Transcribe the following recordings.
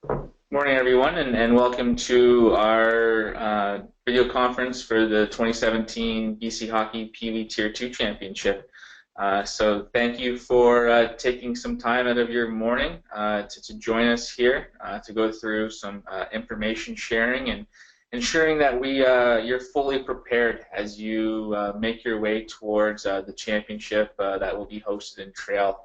Morning, everyone, and welcome to our video conference for the 2017 BC Hockey Pee Wee Tier 2 Championship. So thank you for taking some time out of your morning to join us here to go through some information sharing and ensuring that you're fully prepared as you make your way towards the championship that will be hosted in Trail.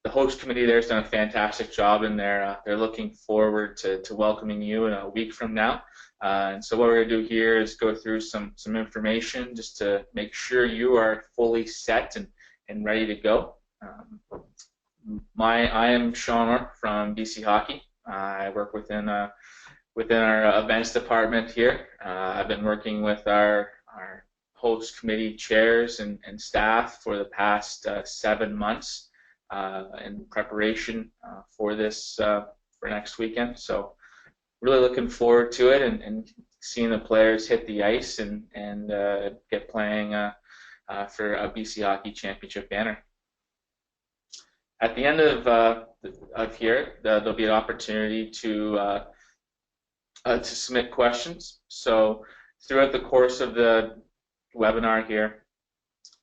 The host committee there has done a fantastic job, and they're looking forward to welcoming you in a week from now. And so what we're going to do here is go through some information just to make sure you are fully set and ready to go. I am Sean Orr from BC Hockey. I work within our events department here. I've been working with our host committee chairs and staff for the past 7 months. In preparation for this for next weekend. So really looking forward to it and seeing the players hit the ice and get playing for a BC Hockey Championship banner. At the end of here, there'll be an opportunity to submit questions. So throughout the course of the webinar here,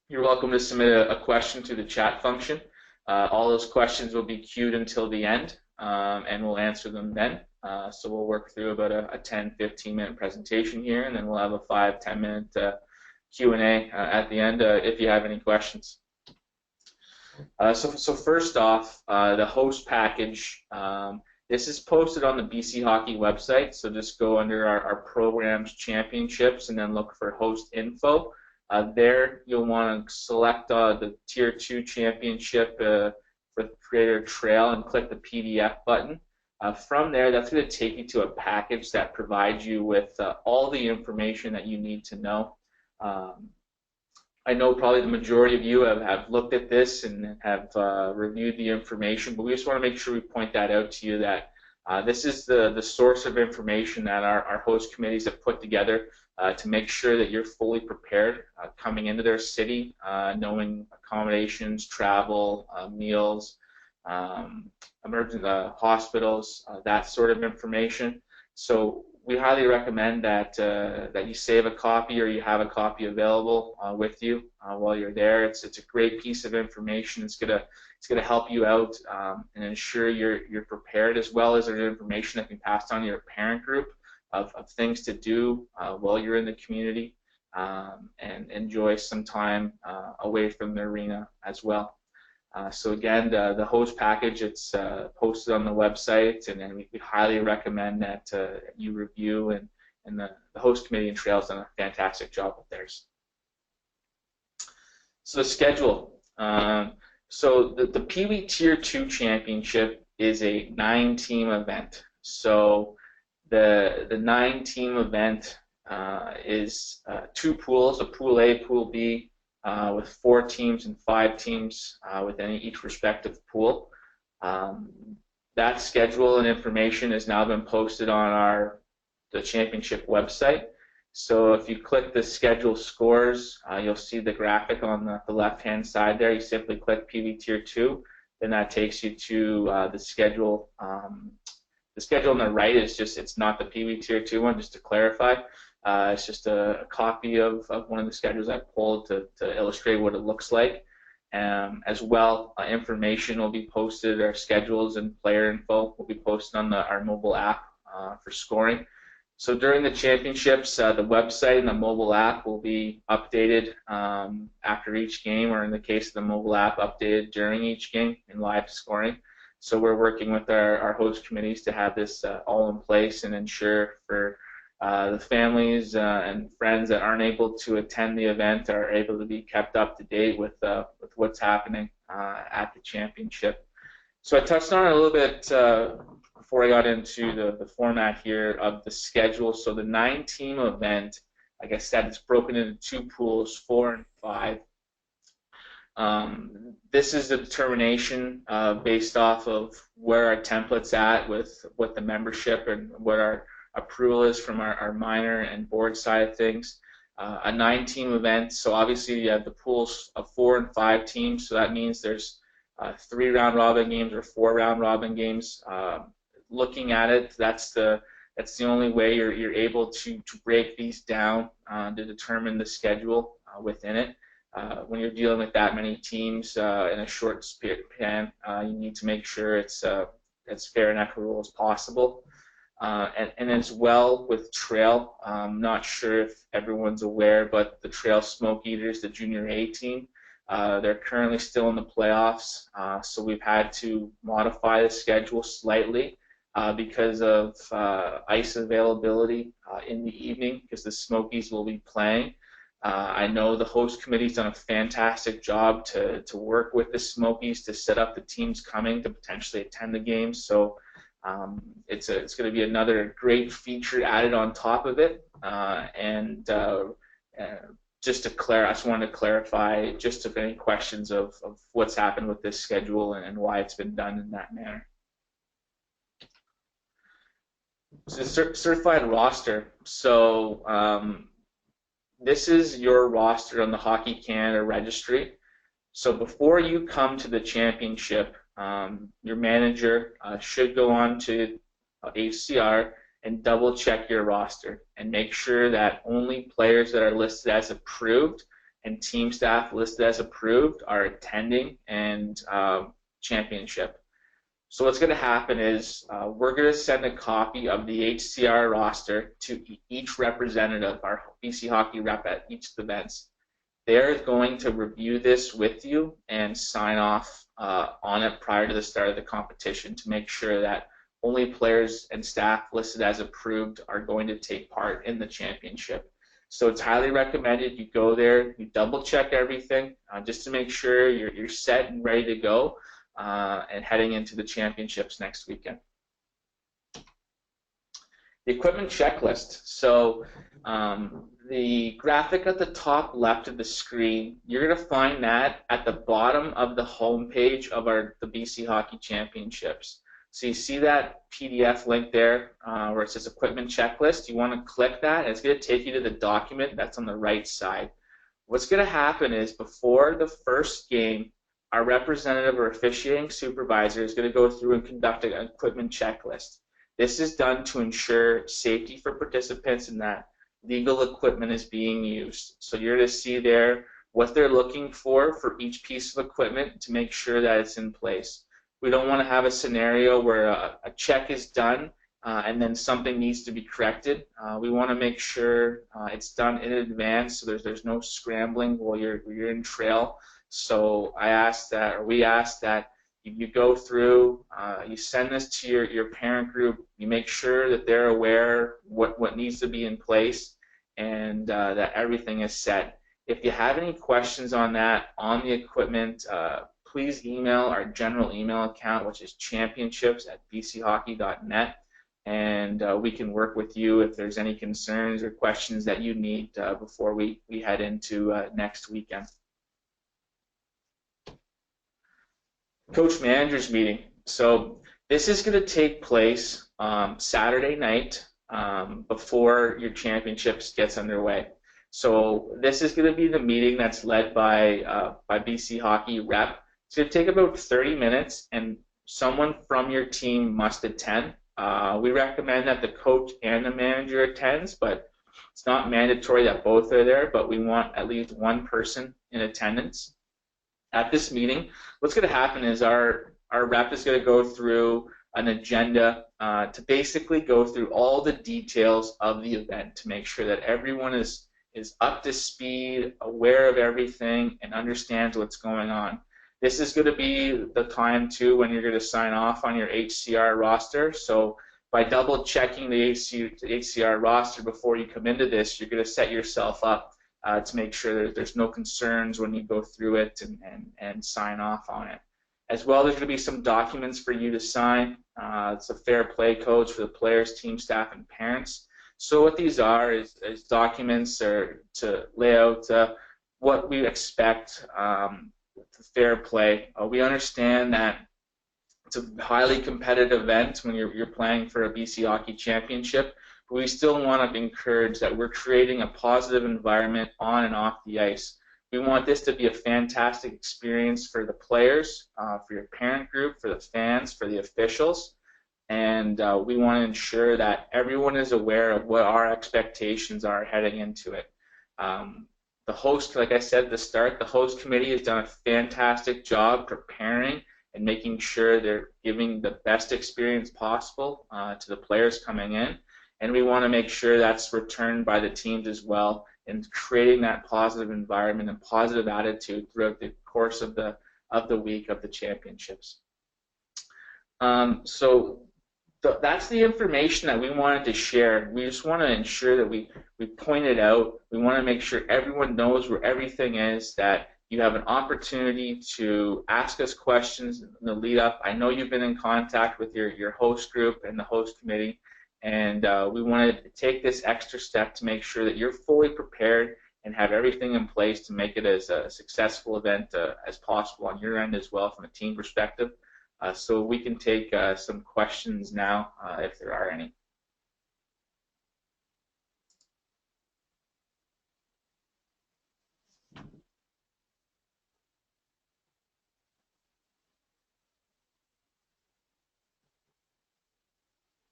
you're welcome to submit a question to the chat function. All those questions will be queued until the end, and we'll answer them then. So we'll work through about a 10-15 minute presentation here, and then we'll have a 5-10 minute Q&A at the end if you have any questions. So first off, the host package. This is posted on the BC Hockey website, so just go under our programs championships and then look for host info. There you'll want to select the Tier 2 Championship for Creator Trail and click the PDF button. From there, that's going to take you to a package that provides you with all the information that you need to know. I know probably the majority of you have looked at this and have reviewed the information, but we just want to make sure we point that out to you that this is the source of information that our host committees have put together to make sure that you're fully prepared coming into their city, knowing accommodations, travel, meals, emergency hospitals, that sort of information. So we highly recommend that you save a copy or you have a copy available with you while you're there. It's a great piece of information. It's gonna help you out and ensure you're prepared, as well as there's information that can be passed on to your parent group of things to do while you're in the community and enjoy some time away from the arena as well. So again, the host package, it's posted on the website, and we highly recommend that you review, and the host committee and Trail's done a fantastic job with theirs. So the schedule. So the Pee Wee Tier 2 Championship is a 9-team event. So the 9-team event is 2 pools, a Pool A, Pool B, with 4 teams and 5 teams within each respective pool. That schedule and information has now been posted on the championship website. So if you click the schedule scores, you'll see the graphic on the left-hand side there. You simply click Pee Wee Tier 2, then that takes you to the schedule. The schedule on the right is it's not the Pee Wee Tier 2 one, just to clarify. It's just a copy of one of the schedules I pulled to illustrate what it looks like. As well, information will be posted, our schedules and player info will be posted on our mobile app for scoring. So during the championships, the website and the mobile app will be updated after each game, or in the case of the mobile app, updated during each game in live scoring. So we're working with our host committees to have this all in place and ensure for the families and friends that aren't able to attend the event are able to be kept up to date with what's happening at the championship. So I touched on it a little bit before I got into the format here of the schedule. So the 9-team event, like I said, it's broken into 2 pools, 4 and 5. This is the determination based off of where our template's at with what the membership and what our approval is from our minor and board side of things. A 9-team event, so obviously you have the pools of 4 and 5 teams, so that means there's 3 round robin games or 4 round robin games. looking at it, that's the only way you're able to break these down to determine the schedule within it. When you're dealing with that many teams in a short span, you need to make sure it's as fair and equitable as possible. And as well with Trail, I'm not sure if everyone's aware, but the Trail Smoke Eaters, the Junior A team, they're currently still in the playoffs, so we've had to modify the schedule slightly because of ice availability in the evening, because the Smokies will be playing. I know the host committee's done a fantastic job to work with the Smokies to set up the teams coming to potentially attend the games. So it's going to be another great feature added on top of it. Just to I just wanted to clarify just if any questions of what's happened with this schedule and why it's been done in that manner. So certified roster. So this is your roster on the Hockey Canada registry. So before you come to the championship, your manager should go on to HCR and double check your roster and make sure that only players that are listed as approved and team staff listed as approved are attending and championship. So what's going to happen is we're going to send a copy of the HCR roster to each representative, our BC Hockey rep at each of the events. They're going to review this with you and sign off on it prior to the start of the competition to make sure that only players and staff listed as approved are going to take part in the championship. So it's highly recommended you go there, you double check everything just to make sure you're set and ready to go and heading into the championships next weekend. The equipment checklist. So the graphic at the top left of the screen, you're going to find that at the bottom of the home page of the BC Hockey Championships. So you see that PDF link there where it says equipment checklist. You want to click that, and it's going to take you to the document that's on the right side. What's going to happen is before the first game, our representative or officiating supervisor is going to go through and conduct an equipment checklist. This is done to ensure safety for participants and that legal equipment is being used. So you're going to see there what they're looking for each piece of equipment to make sure that it's in place. We don't want to have a scenario where a check is done and then something needs to be corrected. We want to make sure it's done in advance so there's no scrambling while you're in trail. So we ask that you go through, you send this to your parent group, you make sure that they're aware what needs to be in place and that everything is set. If you have any questions on that, on the equipment, please email our general email account, which is championships@bchockey.net, and we can work with you if there's any concerns or questions that you need before we head into next weekend. Coach Managers Meeting. So this is going to take place Saturday night before your championships gets underway. So this is going to be the meeting that's led by BC Hockey rep. It's going to take about 30 minutes, and someone from your team must attend. We recommend that the coach and the manager attends, but it's not mandatory that both are there, but we want at least one person in attendance. At this meeting, what's going to happen is our rep is going to go through an agenda to basically go through all the details of the event to make sure that everyone is up to speed, aware of everything, and understands what's going on. This is going to be the time, too, when you're going to sign off on your HCR roster. So by double checking the HCR roster before you come into this, you're going to set yourself up to make sure that there's no concerns when you go through it and sign off on it. As well, there's going to be some documents for you to sign. It's a fair play codes for the players, team staff, and parents. So what these are is documents to lay out what we expect fair play. We understand that it's a highly competitive event when you're playing for a BC Hockey Championship, but we still want to encourage that we're creating a positive environment on and off the ice. We want this to be a fantastic experience for the players, for your parent group, for the fans, for the officials, and we want to ensure that everyone is aware of what our expectations are heading into it. The host, like I said at the start, the host committee has done a fantastic job preparing and making sure they're giving the best experience possible to the players coming in. And we want to make sure that's returned by the teams as well, and creating that positive environment and positive attitude throughout the course of the week of the championships. So that's the information that we wanted to share. We just want to ensure that we point it out. We want to make sure everyone knows where everything is, that you have an opportunity to ask us questions in the lead up. I know you've been in contact with your host group and the host committee, and we want to take this extra step to make sure that you're fully prepared and have everything in place to make it as a successful event as possible on your end as well from a team perspective. So we can take some questions now, if there are any.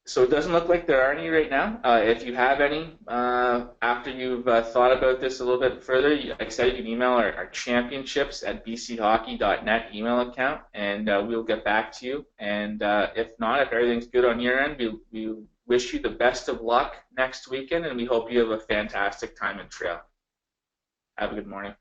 So it doesn't look like there are any right now. If you have any, after you've thought about this a little bit further, like I said, you can email our championships@bchockey.net email account, and we'll get back to you. And if not, if everything's good on your end, we wish you the best of luck next weekend, and we hope you have a fantastic time in trail. Have a good morning.